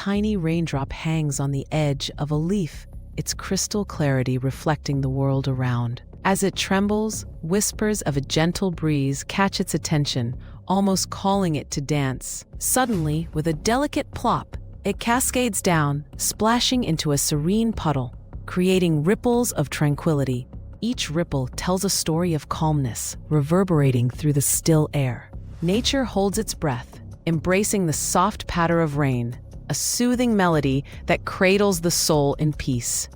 tiny raindrop hangs on the edge of a leaf, its crystal clarity reflecting the world around. As it trembles, whispers of a gentle breeze catch its attention, almost calling it to dance. Suddenly, with a delicate plop, it cascades down, splashing into a serene puddle, creating ripples of tranquility. Each ripple tells a story of calmness, reverberating through the still air. Nature holds its breath, embracing the soft patter of rain, a soothing melody that cradles the soul in peace.